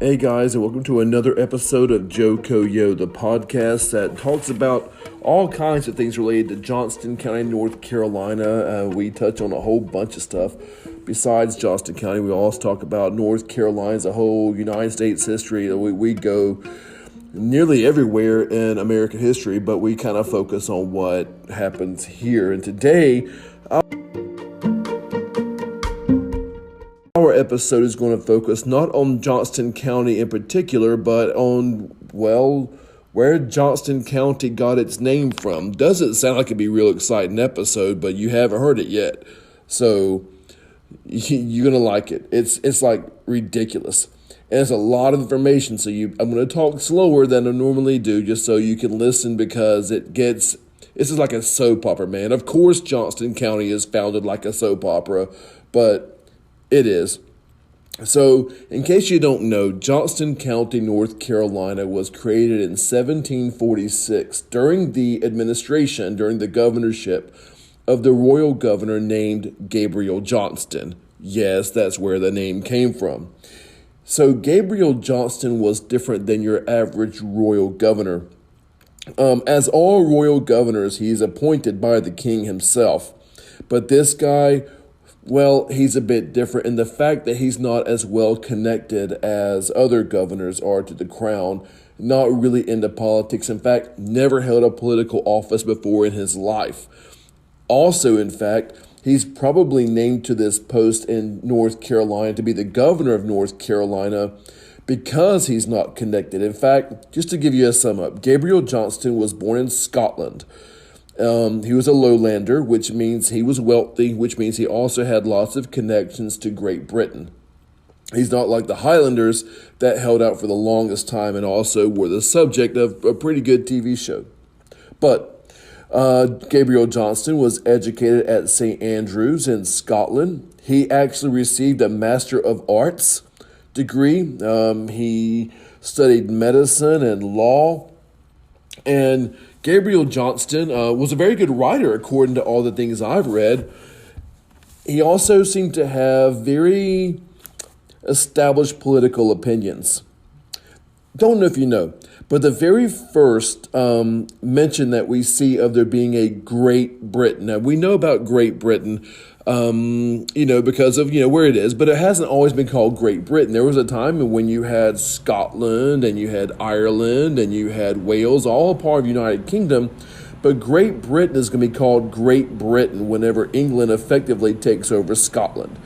Hey guys, and welcome to another episode of Joe Koyo, the podcast that talks about all kinds of things related to Johnston County, North Carolina. We touch on a whole bunch of stuff. Besides Johnston County, we also talk about North Carolina as a whole, United States history. We go nearly everywhere in American history, but we kind of focus on what happens here. And today, our episode is going to focus not on Johnston County in particular, but on, where Johnston County got its name from. Doesn't sound like it'd be a real exciting episode, but you haven't heard it yet. So you're going to like it. It's like ridiculous. And it's a lot of information, so I'm going to talk slower than I normally do just so you can listen, because this is like a soap opera, man. Of course Johnston County is founded like a soap opera, but it is. So, in case you don't know, Johnston County, North Carolina was created in 1746 during the governorship of the royal governor named Gabriel Johnston. Yes, that's where the name came from. So, Gabriel Johnston was different than your average royal governor. As all royal governors, he's appointed by the king himself. But this guy, he's a bit different in the fact that he's not as well connected as other governors are to the crown, not really into politics. In fact, never held a political office before in his life. Also, in fact, he's probably named to this post in North Carolina to be the governor of North Carolina because he's not connected. In fact, just to give you a sum up, Gabriel Johnston was born in Scotland. He was a lowlander, which means he was wealthy, which means he also had lots of connections to Great Britain. He's not like the Highlanders that held out for the longest time and also were the subject of a pretty good TV show. But Gabriel Johnston was educated at St. Andrews in Scotland. He actually received a Master of Arts degree. He studied medicine and law, and Gabriel Johnston was a very good writer, according to all the things I've read. He also seemed to have very established political opinions. Don't know if you know, but the very first mention that we see of there being a Great Britain. Now, we know about Great Britain, because of, where it is, but it hasn't always been called Great Britain. There was a time when you had Scotland and you had Ireland and you had Wales, all part of the United Kingdom, but Great Britain is going to be called Great Britain whenever England effectively takes over Scotland.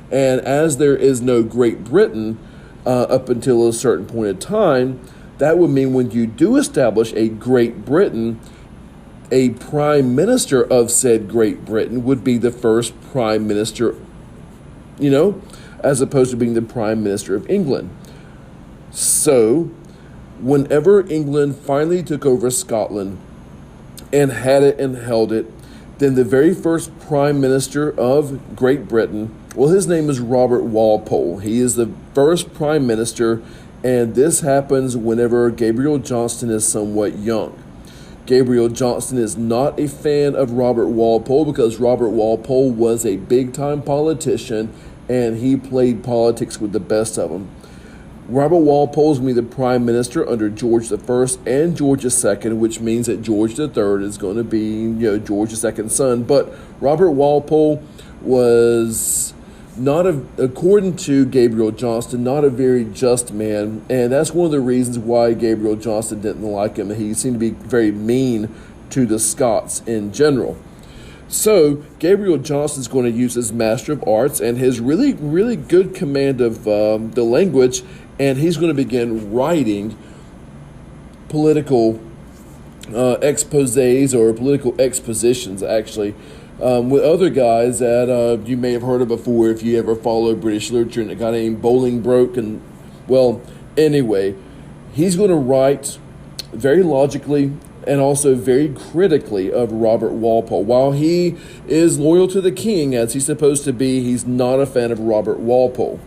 And as there is no Great Britain up until a certain point in time, that would mean when you do establish a Great Britain, a prime minister of said Great Britain would be the first prime minister, as opposed to being the prime minister of England. So, whenever England finally took over Scotland and had it and held it, then the very first prime minister of Great Britain, his name is Robert Walpole. He is the first prime minister, and this happens whenever Gabriel Johnston is somewhat young. Gabriel Johnston is not a fan of Robert Walpole because Robert Walpole was a big-time politician and he played politics with the best of them. Robert Walpole is going to be the prime minister under George I and George II, which means that George III is going to be, George II's son. But Robert Walpole was according to Gabriel Johnston, not a very just man, and that's one of the reasons why Gabriel Johnston didn't like him. He seemed to be very mean to the Scots in general. So Gabriel Johnston's going to use his Master of Arts and his really, really good command of the language, and he's going to begin writing political exposés or political expositions, actually, with other guys that you may have heard of before if you ever follow British literature, and a guy named Bolingbroke. And, anyway, he's going to write very logically and also very critically of Robert Walpole. While he is loyal to the king, as he's supposed to be, he's not a fan of Robert Walpole.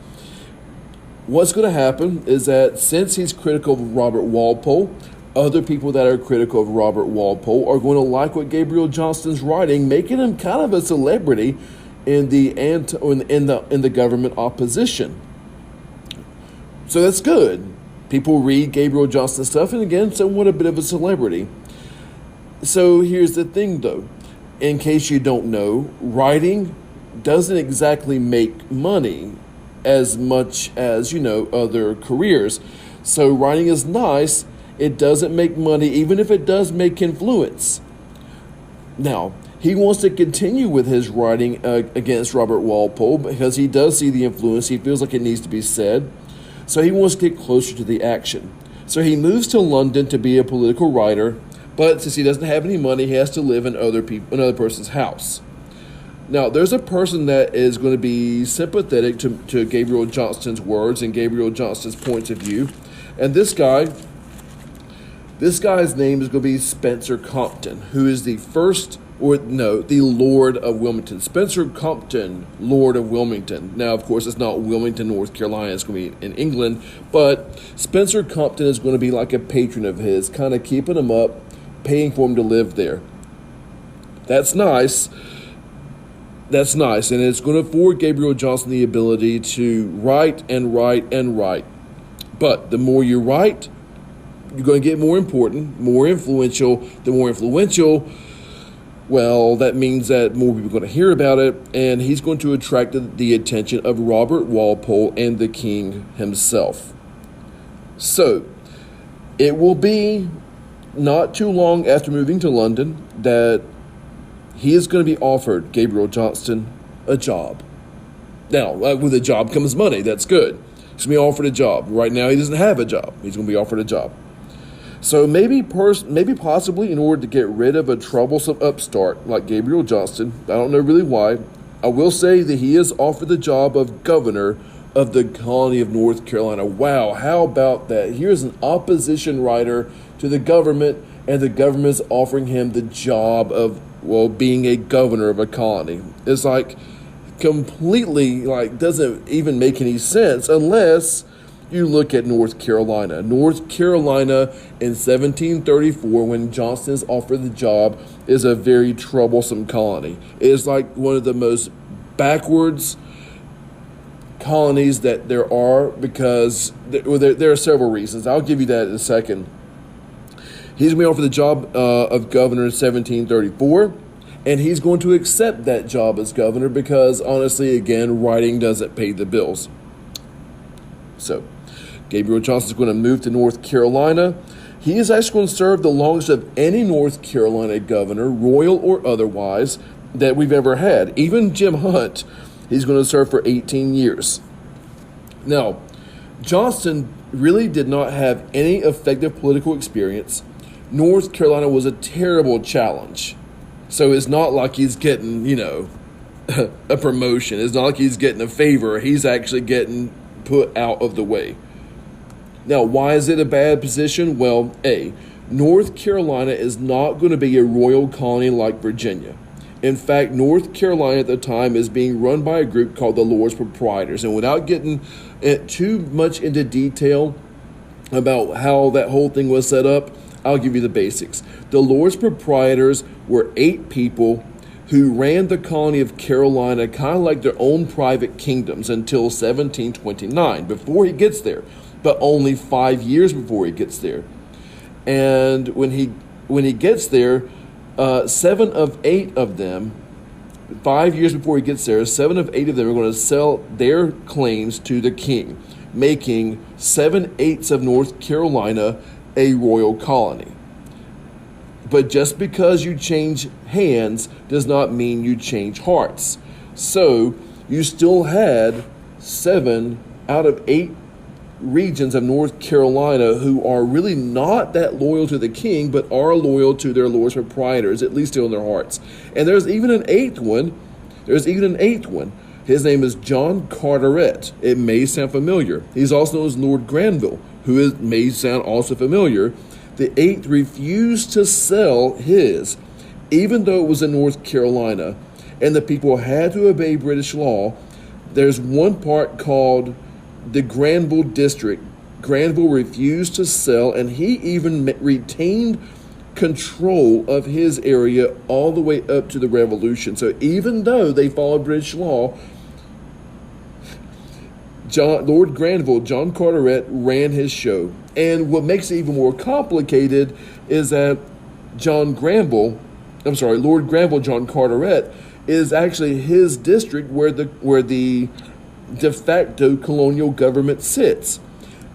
What's going to happen is that since he's critical of Robert Walpole, other people that are critical of Robert Walpole are going to like what Gabriel Johnston's writing, making him kind of a celebrity in the government opposition. So that's good. People read Gabriel Johnston stuff, and again, somewhat a bit of a celebrity. So here's the thing, though. In case you don't know, writing doesn't exactly make money as much as, other careers. So writing is nice. It doesn't make money, even if it does make influence. Now, he wants to continue with his writing against Robert Walpole because he does see the influence. He feels like it needs to be said. So he wants to get closer to the action. So he moves to London to be a political writer, but since he doesn't have any money, he has to live in another person's house. Now, there's a person that is going to be sympathetic to Gabriel Johnston's words and Gabriel Johnston's points of view. And this guy's name is going to be Spencer Compton, who is the Lord of Wilmington. Spencer Compton, Lord of Wilmington. Now, of course, it's not Wilmington, North Carolina. It's going to be in England. But Spencer Compton is going to be like a patron of his, kind of keeping him up, paying for him to live there. That's nice. That's nice. And it's going to afford Gabriel Johnston the ability to write and write and write. But the more you write, you're going to get more important, more influential. The more influential, well, that means that more people are going to hear about it, and he's going to attract the attention of Robert Walpole and the king himself. So, it will be not too long after moving to London that he is going to be offered, Gabriel Johnston, a job. Now, with a job comes money. That's good. He's going to be offered a job. Right now, he doesn't have a job. He's going to be offered a job. So maybe possibly in order to get rid of a troublesome upstart like Gabriel Johnston, I don't know really why, I will say that he is offered the job of governor of the colony of North Carolina. Wow, how about that? Here's an opposition writer to the government, and the government's offering him the job of, being a governor of a colony. It's like completely, doesn't even make any sense unless you look at North Carolina. North Carolina in 1734, when Johnston is offered the job, is a very troublesome colony. It is like one of the most backwards colonies that there are because there are several reasons. I'll give you that in a second. He's going to be offered the job of governor in 1734, and he's going to accept that job as governor because, honestly, again, writing doesn't pay the bills. So, Gabriel Johnston is going to move to North Carolina. He is actually going to serve the longest of any North Carolina governor, royal or otherwise, that we've ever had. Even Jim Hunt, he's going to serve for 18 years. Now, Johnston really did not have any effective political experience. North Carolina was a terrible challenge. So it's not like he's getting, a promotion. It's not like he's getting a favor. He's actually getting put out of the way. Now, why is it a bad position? Well, North Carolina is not going to be a royal colony like Virginia. In fact, North Carolina at the time is being run by a group called the Lords Proprietors. And without getting too much into detail about how that whole thing was set up, I'll give you the basics. The Lords Proprietors were 8 people who ran the colony of Carolina kind of like their own private kingdoms until 1729, before he gets there, but only 5 years before he gets there. And when he gets there, 7 of 8 of them, 5 years before he gets there, 7 of 8 of them are going to sell their claims to the king, making 7/8 of North Carolina a royal colony. But just because you change hands does not mean you change hearts. So you still had 7 out of 8 regions of North Carolina who are really not that loyal to the king, but are loyal to their lords proprietors, at least still in their hearts. And there's even an eighth one. His name is John Carteret. It may sound familiar. He's also known as Lord Granville, who may sound also familiar. The 8th refused to sell his, even though it was in North Carolina, and the people had to obey British law. There's one part called the Granville District. Granville refused to sell, and he even retained control of his area all the way up to the Revolution. So even though they followed British law, Lord Granville, John Carteret, ran his show. And what makes it even more complicated is that Lord Granville, John Carteret, is actually his district where the de facto colonial government sits.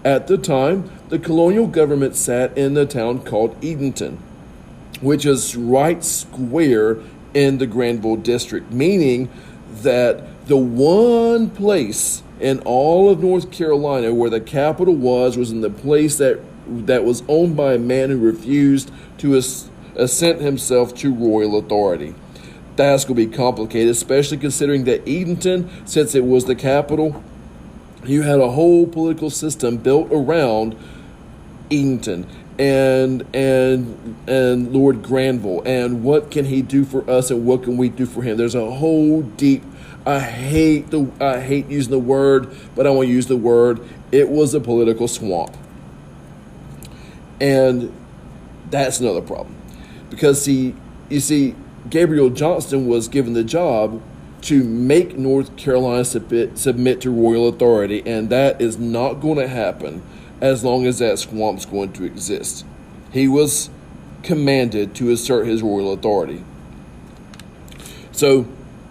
At the time, the colonial government sat in a town called Edenton, which is right square in the Granville district, meaning that the one place in all of North Carolina where the capital was in the place that was owned by a man who refused to assent himself to royal authority. That's going to be complicated, especially considering that Edenton, since it was the capital, you had a whole political system built around Edenton and Lord Granville, and what can he do for us and what can we do for him. There's a whole deep, I hate using the word, but I want to use the word. It was a political swamp. And that's another problem. Because you see, Gabriel Johnston was given the job to make North Carolina submit to royal authority, and that is not going to happen as long as that swamp's going to exist. He was commanded to assert his royal authority. So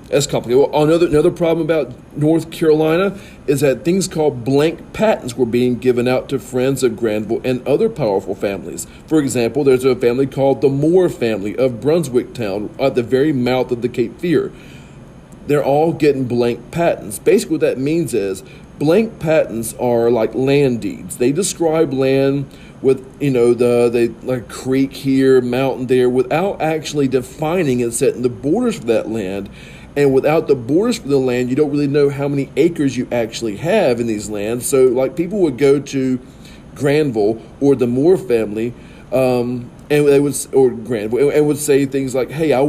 that's complicated. Well, another problem about North Carolina is that things called blank patents were being given out to friends of Granville and other powerful families. For example, there's a family called the Moore family of Brunswick Town at the very mouth of the Cape Fear. They're all getting blank patents. Basically what that means is blank patents are like land deeds. They describe land with, like creek here, mountain there, without actually defining and setting the borders for that land. And without the borders for the land, you don't really know how many acres you actually have in these lands. So, like, people would go to Granville or the Moore family, and they would say things like, "Hey, I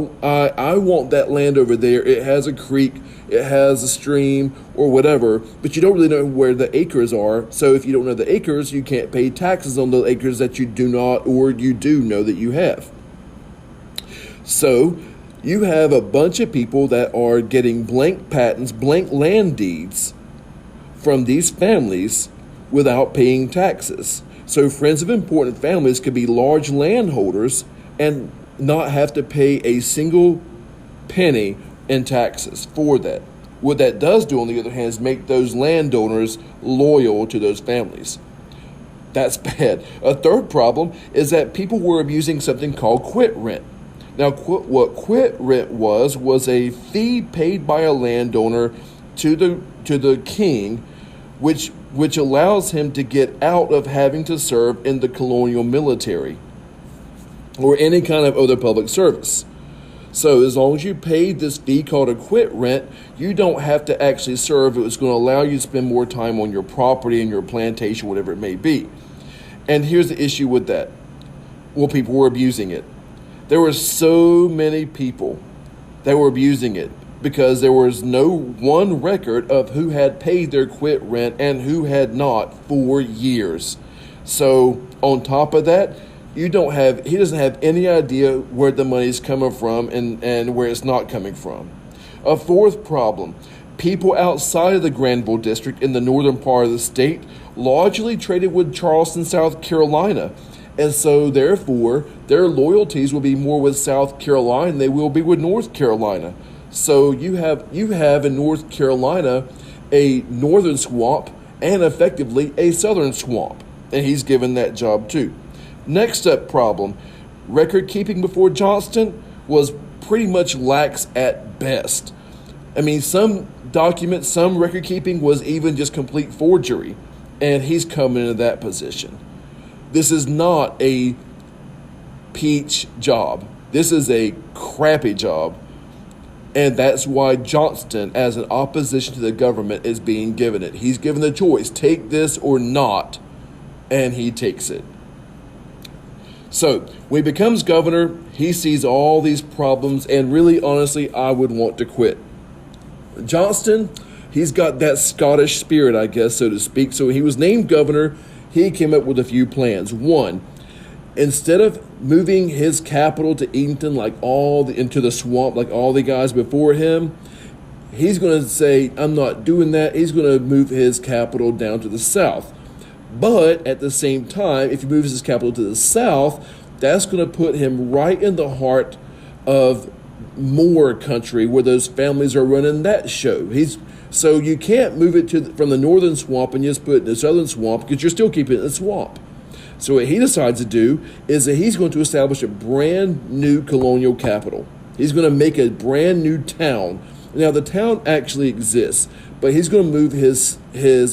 want that land over there. It has a creek, it has a stream, or whatever." But you don't really know where the acres are. So, if you don't know the acres, you can't pay taxes on the acres that you do not, or you do know that you have. So you have a bunch of people that are getting blank patents, blank land deeds from these families without paying taxes. So friends of important families could be large landholders and not have to pay a single penny in taxes for that. What that does do, on the other hand, is make those landowners loyal to those families. That's bad. A third problem is that people were abusing something called quit rent. Now, what quit rent was a fee paid by a landowner to the king, which allows him to get out of having to serve in the colonial military or any kind of other public service. So as long as you paid this fee called a quit rent, you don't have to actually serve. It was going to allow you to spend more time on your property and your plantation, whatever it may be. And here's the issue with that. Well, people were abusing it. There were so many people that were abusing it because there was no one record of who had paid their quit rent and who had not for years. So on top of that, he doesn't have any idea where the money's coming from and where it's not coming from. A fourth problem, people outside of the Granville district in the northern part of the state largely traded with Charleston, South Carolina. And so, therefore, their loyalties will be more with South Carolina than they will be with North Carolina. So you have in North Carolina a northern swamp and effectively a southern swamp. And he's given that job too. Next up problem, record keeping before Johnston was pretty much lax at best. I mean, some documents, some record keeping was even just complete forgery. And he's coming into that position. This is not a peach job. This is a crappy job. And that's why Johnston, as an opposition to the government, is being given it. He's given the choice, take this or not, and he takes it. So, when he becomes governor, he sees all these problems, and really, honestly, I would want to quit. Johnston, he's got that Scottish spirit, I guess, so to speak. So when he was named governor, he came up with a few plans. One, instead of moving his capital to Edenton into the swamp like all the guys before him, He's going to say, I'm not doing that. He's going to move his capital down to the south. But at the same time, if he moves his capital to the south, that's going to put him right in the heart of Moor country, where those families are running that show. So you can't move it from the northern swamp and just put it in the southern swamp, because you're still keeping it in the swamp. So what he decides to do is that he's going to establish a brand new colonial capital. He's going to make a brand new town. Now the town actually exists, but he's going to move his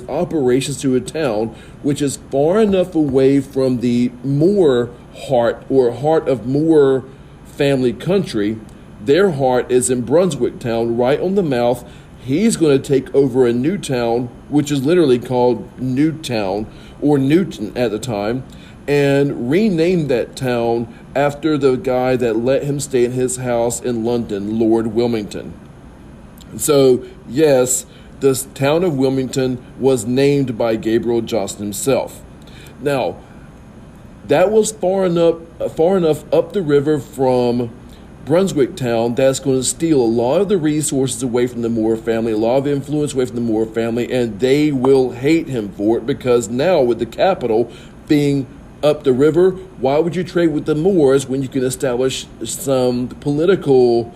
operations to a town which is far enough away from the Moor heart of Moor family country. Their heart is in Brunswick town, right on the mouth. He's going to take over a new town, which is literally called Newtown, or Newton at the time, and rename that town after the guy that let him stay in his house in London, Lord Wilmington. So, yes, the town of Wilmington was named by Gabriel Johnston himself. Now, that was far enough up the river from Brunswick town that's going to steal a lot of the resources away from the Moore family, a lot of influence away from the Moore family, and they will hate him for it, because now with the capital being up the river, why would you trade with the Moors when you can establish some political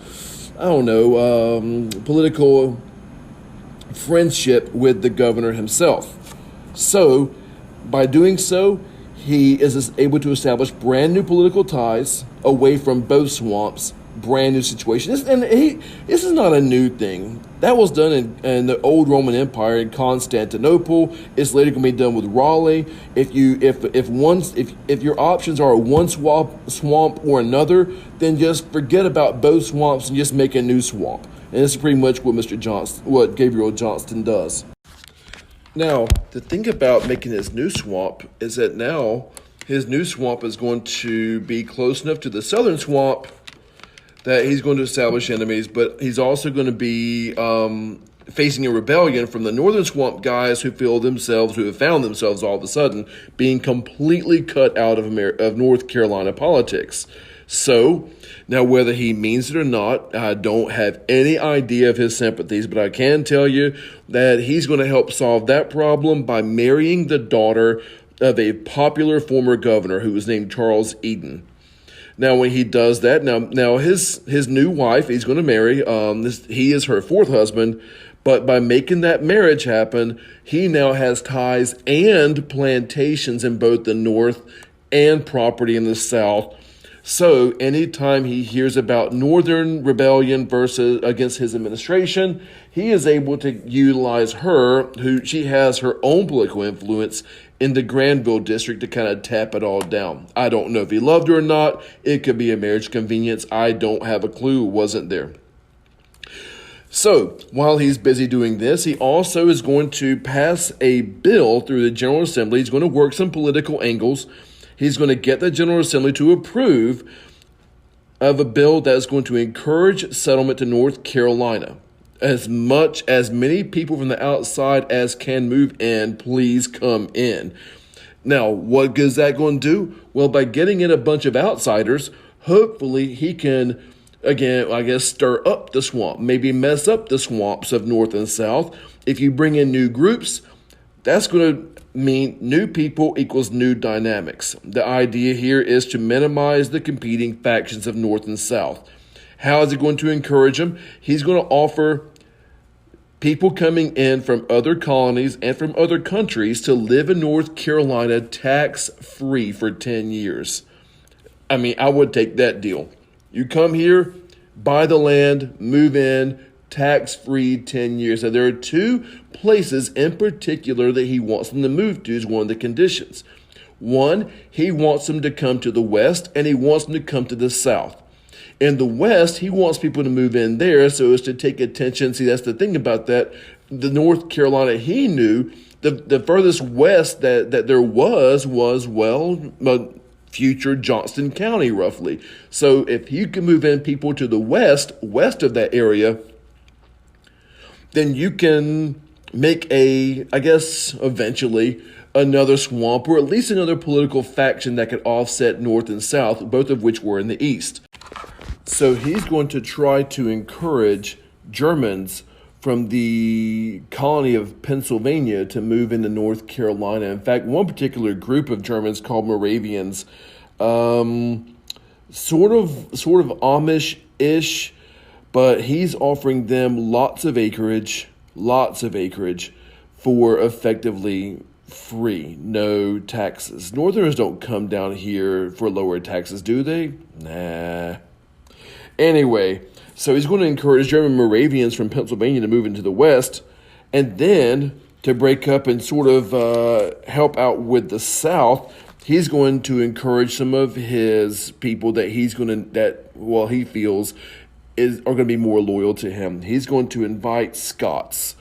friendship with the governor himself? So, by doing so, he is able to establish brand new political ties away from both swamps, brand new situation. This is not a new thing. That was done in the old Roman Empire in Constantinople. It's later going to be done with Raleigh. If your options are one swamp or another, then just forget about both swamps and just make a new swamp. And this is pretty much what Gabriel Johnston does. Now, the thing about making his new swamp is that now his new swamp is going to be close enough to the southern swamp that he's going to establish enemies, but he's also going to be facing a rebellion from the northern swamp guys who have found themselves all of a sudden being completely cut out of North Carolina politics. So, now whether he means it or not, I don't have any idea of his sympathies, but I can tell you that he's going to help solve that problem by marrying the daughter of a popular former governor who was named Charles Eden. Now, when he does that, now his new wife he's going to marry, he is her fourth husband, but by making that marriage happen, he now has ties and plantations in both the north and property in the south. So anytime he hears about northern rebellion against his administration, he is able to utilize her, who she has her own political influence in the Granville district, to kind of tap it all down. I don't know if he loved her or not. It could be a marriage convenience. I don't have a clue. It wasn't there. So while he's busy doing this, he also is going to pass a bill through the General Assembly. He's going to work some political angles. He's going to get the General Assembly to approve of a bill that is going to encourage settlement to North Carolina. As many people from the outside as can move in, please come in. Now, what is that going to do? Well, by getting in a bunch of outsiders, hopefully he can, again, stir up the swamp, maybe mess up the swamps of North and South. If you bring in new groups, that's going to mean new people equals new dynamics. The idea here is to minimize the competing factions of North and South. How is he going to encourage them? He's going to offer people coming in from other colonies and from other countries to live in North Carolina tax-free for 10 years. I mean, I would take that deal. You come here, buy the land, move in, tax-free 10 years. Now, there are two places in particular that he wants them to move to as one of the conditions. One, he wants them to come to the west, and he wants them to come to the south. In the west, he wants people to move in there so as to take attention. See, that's the thing about that. The North Carolina he knew, the furthest west that there was future Johnston County, roughly. So if you can move in people to the west of that area, then you can make eventually another swamp, or at least another political faction that could offset North and South, both of which were in the east. So he's going to try to encourage Germans from the colony of Pennsylvania to move into North Carolina. In fact, one particular group of Germans called Moravians, sort of Amish-ish, but he's offering them lots of acreage for effectively free, no taxes. Northerners don't come down here for lower taxes, do they? Nah. Anyway, so he's going to encourage German Moravians from Pennsylvania to move into the West, and then to break up and sort of help out with the South. He's going to encourage some of his people that he feels are going to be more loyal to him. He's going to invite Scottish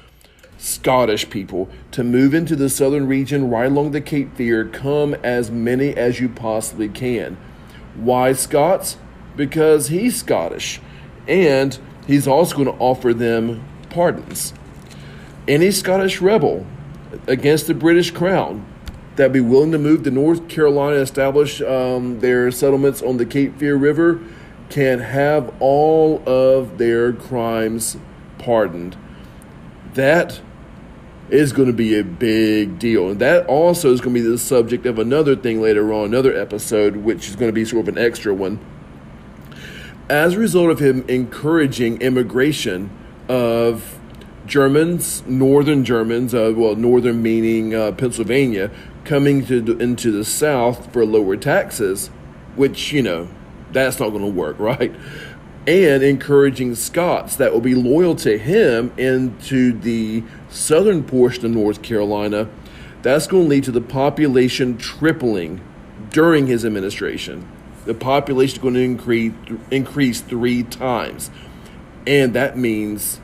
people to move into the southern region right along the Cape Fear. Come as many as you possibly can. Why Scots? Because he's Scottish. And he's also going to offer them pardons. Any Scottish rebel against the British crown that be willing to move to North Carolina and establish their settlements on the Cape Fear River can have all of their crimes pardoned. That is going to be a big deal. And that also is going to be the subject of another thing later on, another episode, which is going to be sort of an extra one. As a result of him encouraging immigration of Germans, northern Germans, northern meaning Pennsylvania, coming into the South for lower taxes, which, that's not going to work, right? And encouraging Scots that will be loyal to him into the southern portion of North Carolina, that's going to lead to the population tripling during his administration. The population is going to increase 3 times. And that means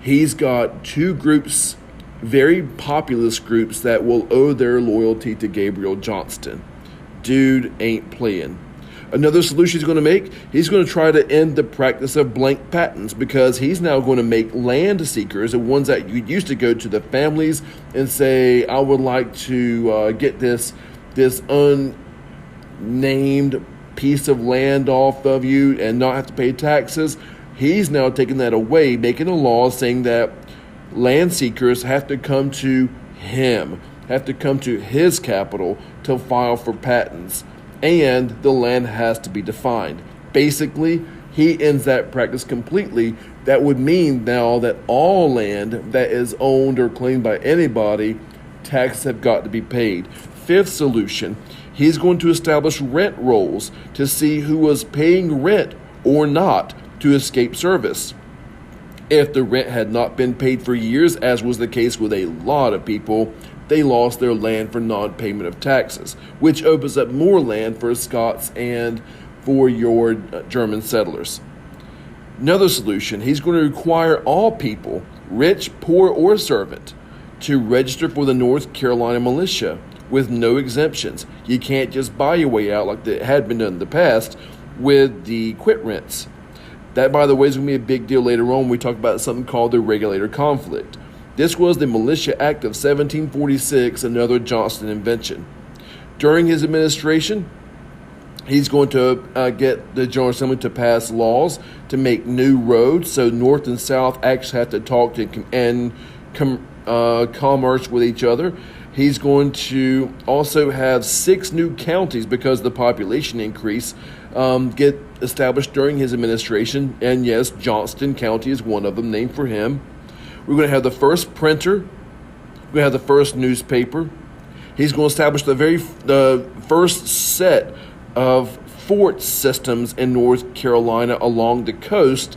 he's got 2 groups, very populist groups, that will owe their loyalty to Gabriel Johnston. Dude ain't playing. Another solution he's going to make, he's going to try to end the practice of blank patents, because he's now going to make land seekers, the ones that you used to go to the families and say, I would like to get this unnamed piece of land off of you and not have to pay taxes. He's now taking that away, making a law saying that land seekers have to come to him, have to come to his capital to file for patents. And the land has to be defined. Basically, he ends that practice completely. That would mean now that all land that is owned or claimed by anybody, taxes have got to be paid. 5th solution, he's going to establish rent rolls to see who was paying rent or not to escape service. If the rent had not been paid for years, as was the case with a lot of people, they lost their land for non-payment of taxes, which opens up more land for Scots and for your German settlers. Another solution, he's going to require all people, rich, poor, or servant, to register for the North Carolina militia with no exemptions. You can't just buy your way out like it had been done in the past with the quit rents. That, by the way, is going to be a big deal later on when we talk about something called the Regulator Conflict. This was the Militia Act of 1746, another Johnston invention. During his administration, he's going to get the General Assembly to pass laws to make new roads, so North and South actually have to talk and commerce with each other. He's going to also have 6 new counties, because of the population increase, get established during his administration. And yes, Johnston County is one of them, named for him. We're going to have the first printer. We're going to have the first newspaper. He's going to establish the first set of fort systems in North Carolina along the coast,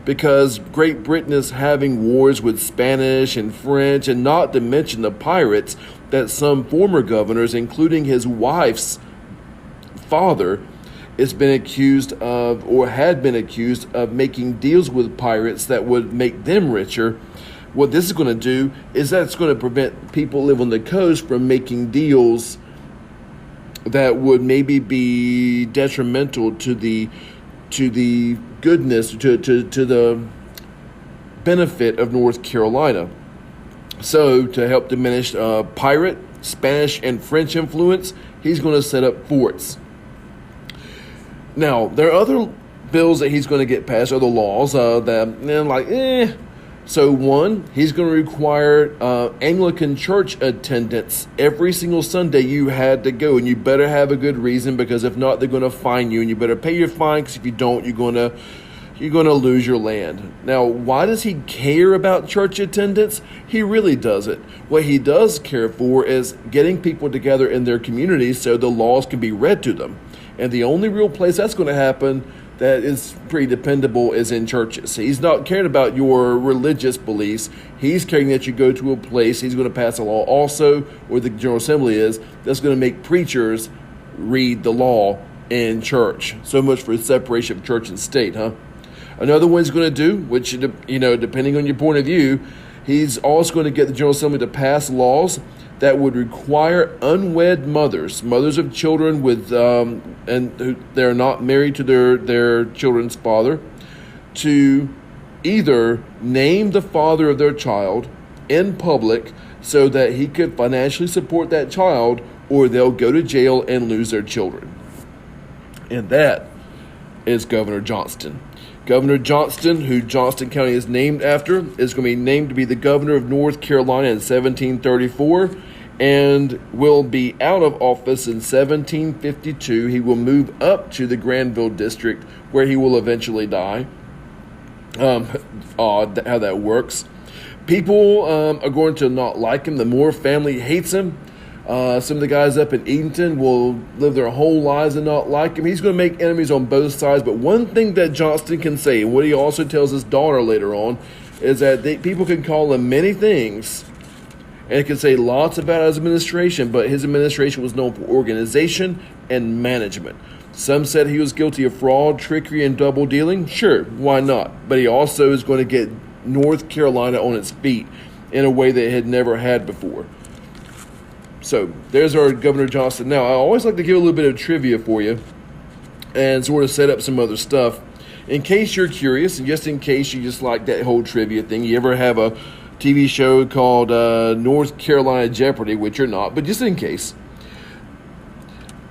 because Great Britain is having wars with Spanish and French, and not to mention the pirates that some former governors, including his wife's father, has been accused of, or had been accused of, making deals with pirates that would make them richer. What this is going to do is that's going to prevent people living on the coast from making deals that would maybe be detrimental to the goodness, to the benefit of North Carolina. So, to help diminish pirate, Spanish, and French influence, he's going to set up forts. Now, there are other bills that he's going to get passed, other laws So one, he's going to require Anglican church attendance every single Sunday. You had to go, and you better have a good reason, because if not, they're going to fine you, and you better pay your fine, because if you don't, you're going to lose your land. Now, why does he care about church attendance? He really doesn't. What he does care for is getting people together in their communities so the laws can be read to them. And the only real place that's going to happen that is pretty dependable is in churches. He's not caring about your religious beliefs. He's caring that you go to a place. He's going to pass a law also, where the General Assembly is, that's going to make preachers read the law in church. So much for separation of church and state, huh? Another one he's going to do, which, depending on your point of view, he's also going to get the General Assembly to pass laws that would require unwed mothers of children with they're not married to their children's father, to either name the father of their child in public so that he could financially support that child, or they'll go to jail and lose their children. And that is Governor Johnston. Governor Johnston, who Johnston County is named after, is going to be named to be the governor of North Carolina in 1734, and will be out of office in 1752. He will move up to the Granville district, where he will eventually die. Odd how that works. People are going to not like him. The Moore family hates him. Some of the guys up in Edenton will live their whole lives and not like him. He's going to make enemies on both sides. But one thing that Johnston can say, and what he also tells his daughter later on, is that people can call him many things, and it can say lots about his administration, but his administration was known for organization and management. Some said he was guilty of fraud, trickery, and double dealing. Sure, why not? But he also is going to get North Carolina on its feet in a way that it had never had before. So there's our Governor Johnston. Now, I always like to give a little bit of trivia for you and sort of set up some other stuff. In case you're curious, and just in case you just like that whole trivia thing, you ever have a TV show called North Carolina Jeopardy, which you're not, but just in case.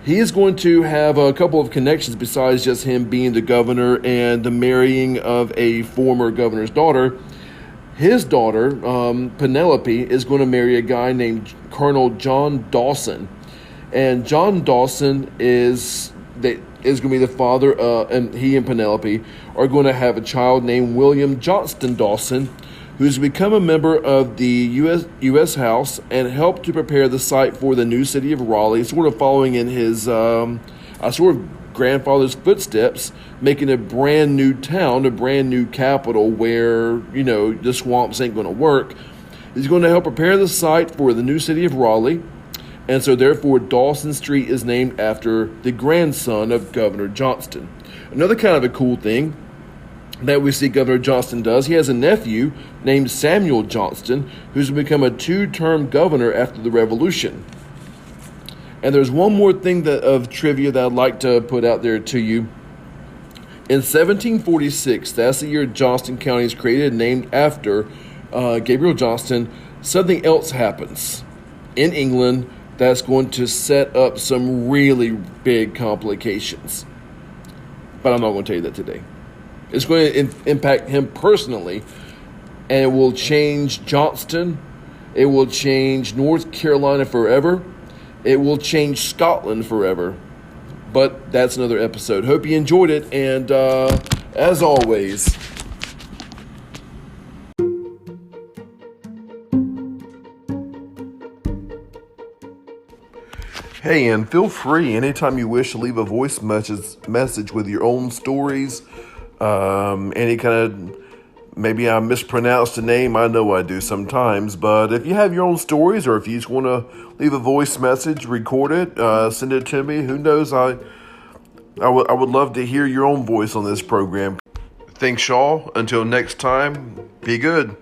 He is going to have a couple of connections besides just him being the governor and the marrying of a former governor's daughter. His daughter, Penelope, is going to marry a guy named Colonel John Dawson. And John Dawson is going to be the father, and he and Penelope are going to have a child named William Johnston Dawson, who's become a member of the U.S. House and helped to prepare the site for the new city of Raleigh, sort of following in his grandfather's footsteps, making a brand new town, a brand new capital where, the swamps ain't going to work. He's going to help prepare the site for the new city of Raleigh, and so therefore Dawson Street is named after the grandson of Governor Johnston. Another kind of a cool thing that we see Governor Johnston does, he has a nephew named Samuel Johnston, who's become a 2-term governor after the Revolution. And there's one more thing of trivia that I'd like to put out there to you. In 1746, that's the year Johnston County is created, named after Gabriel Johnston, something else happens in England that's going to set up some really big complications. But I'm not going to tell you that today. It's going to impact him personally, and it will change Johnston. It will change North Carolina forever. It will change Scotland forever. But that's another episode. Hope you enjoyed it, and as always, hey, and feel free anytime you wish to leave a voice message with your own stories. Any kind of, maybe I mispronounced a name. I know I do sometimes, but if you have your own stories, or if you just want to leave a voice message, record it, send it to me. Who knows? I would love to hear your own voice on this program. Thanks, y'all. Until next time, be good.